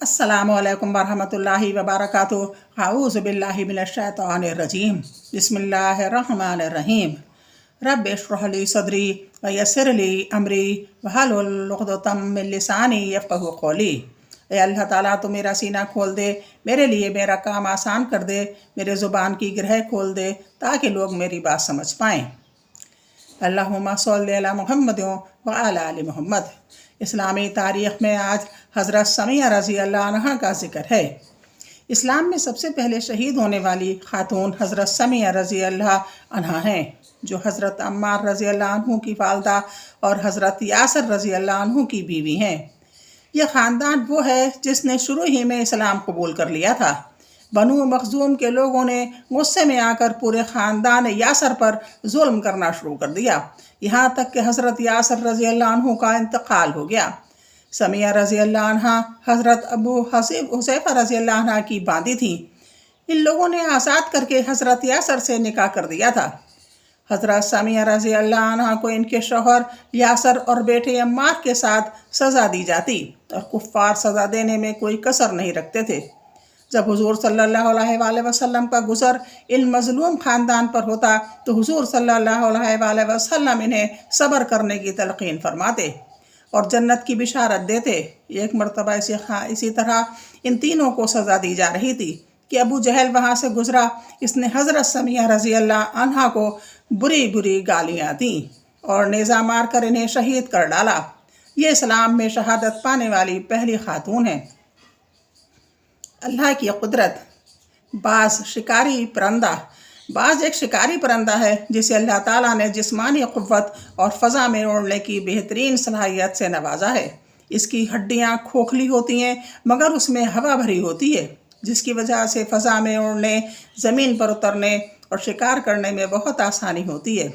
अस्सलामुअलैकुम वरहमतुल्लाहि वबरकातुहू औज़ु बिल्लाहि मिनश्शैतानिर्रजीम बिस्मिल्लाहिर्रहमानिर्रहीम रब्बि इश्रह ली सदरी व यस्सिर ली अमरी वहलुल उक़दतम मिन लिसानी यफ़क़हू क़ौली। ए अल्लाह ताला तो मेरा सीना खोल दे, मेरे लिए मेरा काम आसान कर दे, मेरे ज़ुबान की ग्रह खोल दे ताकि लोग मेरी बात समझ पाएँ। अल्लाहुम्मा सल्लि अला मुहम्मद व अला आलि मोहम्मद। इस्लामी तारीख़ में आज हज़रत समिया रज़ी अल्लाह अन्हा का ज़िक्र है। इस्लाम में सबसे पहले शहीद होने वाली खातून हज़रत समिया रज़ी अल्लाह अन्हा हैं, जो हज़रत अम्मार रज़ी अल्लाह अन्हु की वालदा और हज़रत यासर रज़ी अल्लाह अन्हु की बीवी हैं। यह ख़ानदान वो है जिसने शुरू ही में इस्लाम कबूल कर लिया था। बनु मखज़ूम के लोगों ने गुस्से में आकर पूरे ख़ानदान यासर पर जुल्म करना शुरू कर दिया, यहाँ तक कि हज़रत यासर रज़ी अल्लाह अन्हु का इंतकाल हो गया। समिया रज़ी अल्लाह अन्हा हज़रत अबू हुज़ैफ़ा रज़ी अल्लाह अन्हा की बांदी थी। इन लोगों ने आज़ाद करके हज़रत यासर से निकाह कर दिया था। हज़रत समिया रज़ी अल्लाह अन्हा को इनके शौहर यासर और बेटे अम्मार के साथ सज़ा दी जाती और कुफ़ार सज़ा देने में कोई कसर नहीं रखते थे। जब हुज़ूर सल्लल्लाहु अलैहि वसल्लम का गुज़र इन मज़लूम ख़ानदान पर होता तो हुज़ूर सल्लल्लाहु अलैहि वसल्लम इन्हें सब्र करने की तलक़ीन फरमाते और जन्नत की बिशारत देते। एक मरतबा इसी तरह इन तीनों को सज़ा दी जा रही थी कि अबू जहल वहाँ से गुज़रा। इसने हज़रत समिया रज़ी अल्लाह अन्हा को बुरी बुरी गालियाँ दी और नेज़ा मार कर इन्हें शहीद कर डाला। ये इस्लाम में शहादत पाने वाली पहली खातून है। अल्लाह की कुदरत। बाज़ शिकारी परिंदा। बाज़ एक शिकारी परिंदा है जिसे अल्लाह ताला ने जिस्मानी क़ुव्वत और फ़ज़ा में उड़ने की बेहतरीन सलाहियत से नवाजा है। इसकी हड्डियाँ खोखली होती हैं मगर उसमें हवा भरी होती है, जिसकी वजह से फ़ज़ा में उड़ने, ज़मीन पर उतरने और शिकार करने में बहुत आसानी होती है।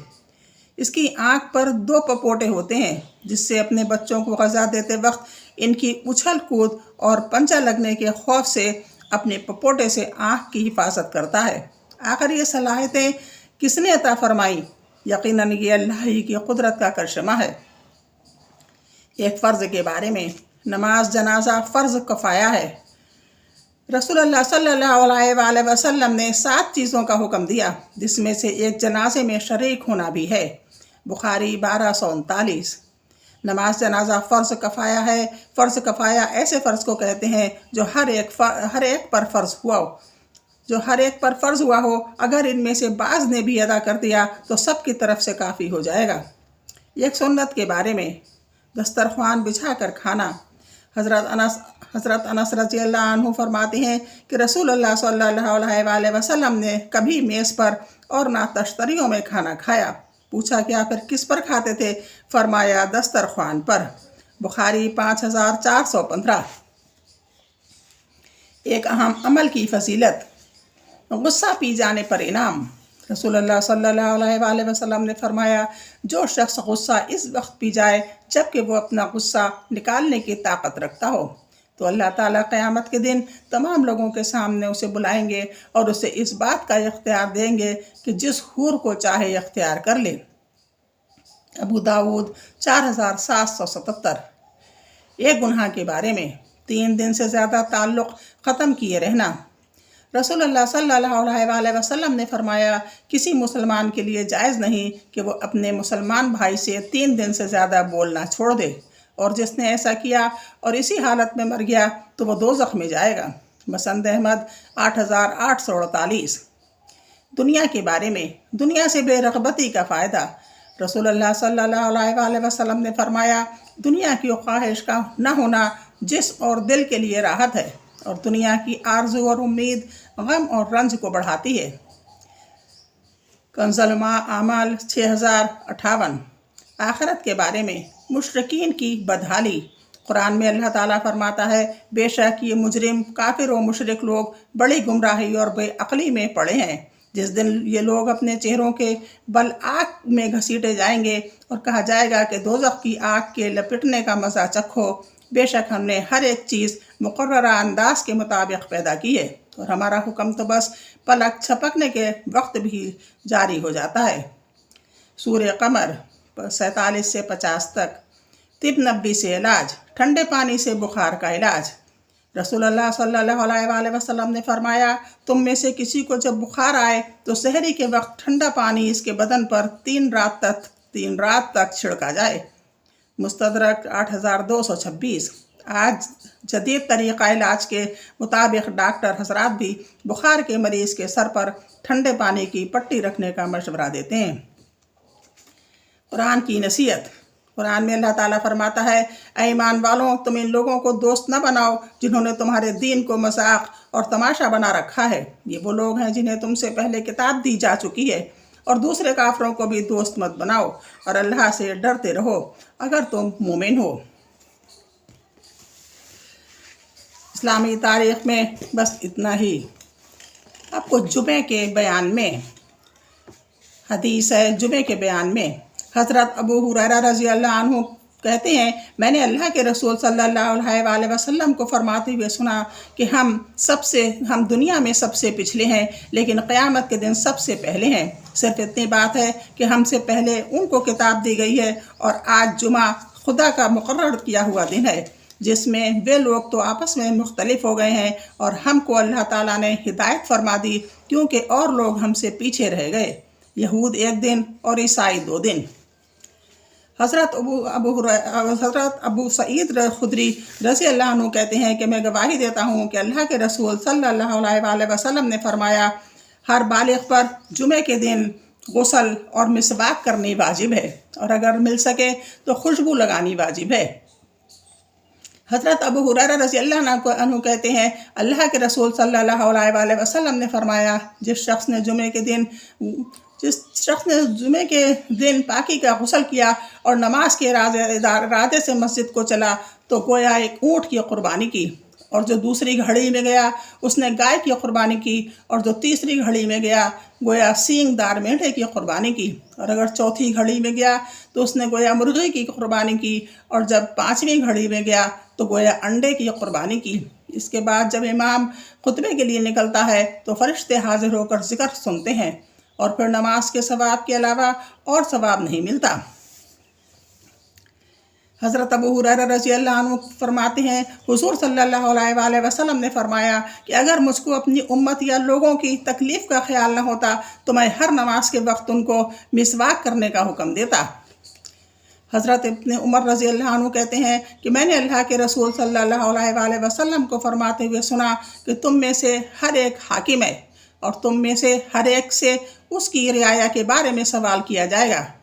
इसकी आँख पर 2 पपोटे होते हैं जिससे अपने बच्चों को ग़ज़ा देते वक्त इनकी उछल कूद और पंजा लगने के खौफ से अपने पपोटे से आँख की हिफाजत करता है। आखिर ये सलाहियतें किसने अता फरमाई? यकीनन ये अल्लाह ही की कुदरत का करिश्मा है। एक फ़र्ज़ के बारे में। नमाज जनाजा फ़र्ज़ कफ़ाया है। रसूलुल्लाह सल्लल्लाहु अलैहि वसल्लम ने 7 चीज़ों का हुक्म दिया, जिसमें से एक जनाजे में शरीक होना भी है। बुखारी 1239। नमाज जनाजा फ़र्ज़ कफ़ाया है। फ़र्ज़ कफ़ाया ऐसे फ़र्ज़ को कहते हैं जो हर एक पर फ़र्ज़ हुआ हो। अगर इनमें से बाज़ ने भी अदा कर दिया तो सब की तरफ से काफ़ी हो जाएगा। एक सुन्नत के बारे में। दस्तरख्वान बिछा कर खाना। हज़रत अनस रज़ी अल्लाह अन्हु फरमाते हैं कि रसूलुल्लाह सल्लल्लाहु अलैहि वसल्लम ने कभी मेज़ पर और ना तश्तरियों में खाना खाया। पूछा क्या फिर किस पर खाते थे? फरमाया दस्तरख्वान पर। बुखारी 5415। एक अहम अमल की फजीलत। गुस्सा पी जाने पर इनाम। रसूलुल्लाह सल्लल्लाहु अलैहि वसल्लम ने फरमाया, जो शख्स गुस्सा इस वक्त पी जाए जबकि वो अपना गुस्सा निकालने की ताकत रखता हो, तो अल्लाह ताला क़यामत के दिन तमाम लोगों के सामने उसे बुलाएंगे और उसे इस बात का इख्तियार देंगे कि जिस हूर को चाहे इख्तियार कर ले। अबू दाऊद 4777। एक गुनाह के बारे में। 3 दिन से ज़्यादा ताल्लुक़ ख़त्म किए रहना। रसूलुल्लाह सल्लल्लाहु अलैहि वसल्लम ने फरमाया, किसी मुसलमान के लिए जायज़ नहीं कि वो अपने मुसलमान भाई से 3 दिन से ज़्यादा बोलना छोड़ दे, और जिसने ऐसा किया और इसी हालत में मर गया तो वो दोज़ख में जाएगा। मसंद अहमद 8848। दुनिया के बारे में। दुनिया से बेरग़बती का फ़ायदा। रसूलुल्लाह सल्लल्लाहु अलैहि वसल्लम ने फरमाया, दुनिया की ख्वाहिश का न होना जिस्म और दिल के लिए राहत है, और दुनिया की आरज़ू और उम्मीद गम और रंज को बढ़ाती है। कंज़ुल आमाल 6058। आखिरत के बारे में। मुशरिकीन की बदहाली। कुरान में अल्लाह ताला फरमाता है, बेशक ये मुजरिम काफिर और मुशरिक लोग बड़ी गुमराही और बेअक्ली में पड़े हैं। जिस दिन ये लोग अपने चेहरों के बल आग में घसीटे जाएंगे और कहा जाएगा कि दोज़ख की आग के लपेटने का मज़ा चखो। बेशक हमने हर एक चीज़ मुकर्ररा अंदाज के मुताबिक पैदा की है, और हमारा हुक्म तो बस पलक झपकने के वक्त भी जारी हो जाता है। सूरह कमर 47 से 50 तक। तिब नब्बी से इलाज। ठंडे पानी से बुखार का इलाज। रसूल अल्लाह सल्लल्लाहु अलैहि वसल्लम ने फरमाया, तुम में से किसी को जब बुखार आए तो सहरी के वक्त ठंडा पानी इसके बदन पर 3 रात तक छिड़का जाए। मुस्तदरक 8226। आज जदीद तरीक़ा इलाज के मुताबिक डॉक्टर हजरात भी बुखार के मरीज़ के सर पर ठंडे पानी की पट्टी रखने का मशवरा देते हैं। कुरान की नसीहत। कुरान में अल्लाह ताला फरमाता है, ऐ ईमान वालों, तुम इन लोगों को दोस्त न बनाओ जिन्होंने तुम्हारे दीन को मजाक और तमाशा बना रखा है। ये वो लोग हैं जिन्हें तुमसे पहले किताब दी जा चुकी है। और दूसरे काफरों को भी दोस्त मत बनाओ और अल्लाह से डरते रहो अगर तुम मोमिन हो। इस्लामी तारीख़ में बस इतना ही। आपको जुमे के बयान में हदीस है। जुमे के बयान में हज़रत अबू हुरैरा रज़ी अल्लाह अन्हु कहते हैं, मैंने अल्लाह के रसूल सल्लल्लाहु अलैहि वसल्लम को फरमाते हुए सुना कि हम दुनिया में सबसे पिछले हैं, लेकिन क़यामत के दिन सबसे पहले हैं। सिर्फ इतनी बात है कि हमसे पहले उनको किताब दी गई है और आज जुमा खुदा का मुकर्रर किया हुआ दिन है, जिसमें वे लोग तो आपस में मुख्तलिफ हो गए हैं और हमको अल्लाह ताला ने हिदायत फरमा दी, क्योंकि और लोग हमसे पीछे रह गए। यहूद एक दिन और ईसाई 2 दिन। हज़रत अबू सईद खुदरी रज़ी अल्लाह अन्हु कहते हैं कि मैं गवाही देता हूँ कि अल्लाह के रसूल सल्लल्लाहु अलैहि वसल्लम ने फरमाया, हर बालिग़ पर जुमे के दिन गुस्ल और मिसवाक करनी वाजिब है, और अगर मिल सके तो खुशबू लगानी वाजिब है। हज़रत अबू हुरैरा रज़ी अल्लाह अन्हु कहते हैं, अल्लाह के रसूल सल्लल्लाहु अलैहि वसल्लम ने फरमाया, जिस शख्स ने जुमे के दिन पाकी का गुस्ल किया और नमाज के इरादे से मस्जिद को चला तो गोया एक ऊँट की कुर्बानी की, और जो दूसरी घड़ी में गया उसने गाय की कुर्बानी की, और जो तीसरी घड़ी में गया गोया सींगदार मेंढे की कुर्बानी की, और अगर चौथी घड़ी में गया तो उसने गोया मुर्गी की कुर्बानी की, और जब 5वीं घड़ी में गया तो गोया अंडे की कुर्बानी की। इसके बाद जब इमाम खुतबे के लिए निकलता है तो फरिश्ते हाजिर होकर जिक्र सुनते हैं, और फिर नमाज के सवाब के अलावा और सवाब नहीं मिलता। हज़रत अबू हुरैरा रज़ी अल्लाह अन्हु फरमाते हैं, हुज़ूर सल्लल्लाहु अलैहि वसल्लम ने फरमाया कि अगर मुझको अपनी उम्मत या लोगों की तकलीफ़ का ख्याल न होता तो मैं हर नमाज के वक्त उनको मिसवाक करने का हुक्म देता। हज़रत इब्न उमर रज़ी अल्लाह अन्हु कहते हैं कि मैंने अल्लाह के रसूल सल्लल्लाहु अलैहि वसल्लम को फरमाते हुए सुना कि तुम में से हर एक हाकिम है, और तुम में से हर एक से उसकी रियाया के बारे में सवाल किया जाएगा।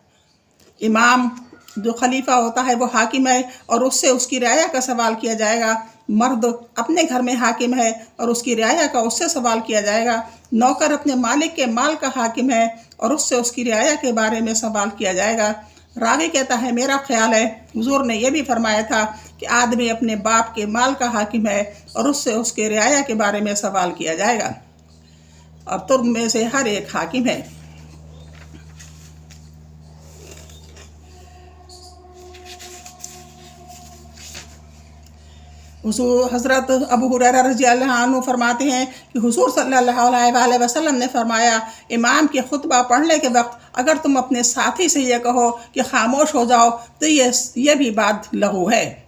इमाम जो खलीफा होता है वो हाकिम है और उससे उसकी रियाया का सवाल किया जाएगा। मर्द अपने घर में हाकिम है और उसकी रियाया का उससे सवाल किया जाएगा। नौकर अपने मालिक के माल का हाकिम है और उससे उसकी रियाया के बारे में सवाल किया जाएगा। रावी कहता है, मेरा ख्याल है हुजूर ने यह भी फरमाया था कि आदमी अपने बाप के माल का हाकिम है और उससे उसके रियाया के बारे में सवाल किया जाएगा, और तुम में से हर एक हाकिम है। हज़रत अबू हुरैरा रज़ी अल्लाह अन्हु फरमाते हैं कि हुज़ूर सल्लल्लाहु अलैहि वसल्लम ने फरमाया, इमाम के खुतबा पढ़ने के वक्त अगर तुम अपने साथी से ये कहो कि खामोश हो जाओ तो ये भी बात लहू है,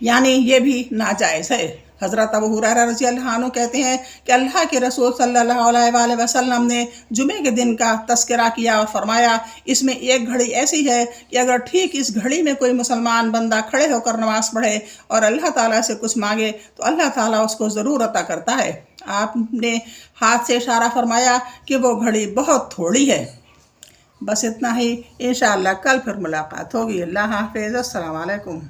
यानी ये भी नाजायज़ है। हज़रत अबू हुरैरा रज़ी अल्लाह अन्हु कहते हैं कि अल्लाह के रसूल सल्लल्लाहु अलैहि वसल्लम ने जुमे के दिन का तस्करा किया और फरमाया, इसमें एक घड़ी ऐसी है कि अगर ठीक इस घड़ी में कोई मुसलमान बंदा खड़े होकर नमाज़ पढ़े और अल्लाह ताला से कुछ मांगे तो अल्लाह ताला उसको ज़रूर अता करता है। आपने हाथ से इशारा फरमाया कि वो घड़ी बहुत थोड़ी है। बस इतना ही। इंशाअल्लाह कल फिर मुलाकात होगी। अल्लाह हाफ़िज़। अस्सलाम वालेकुम।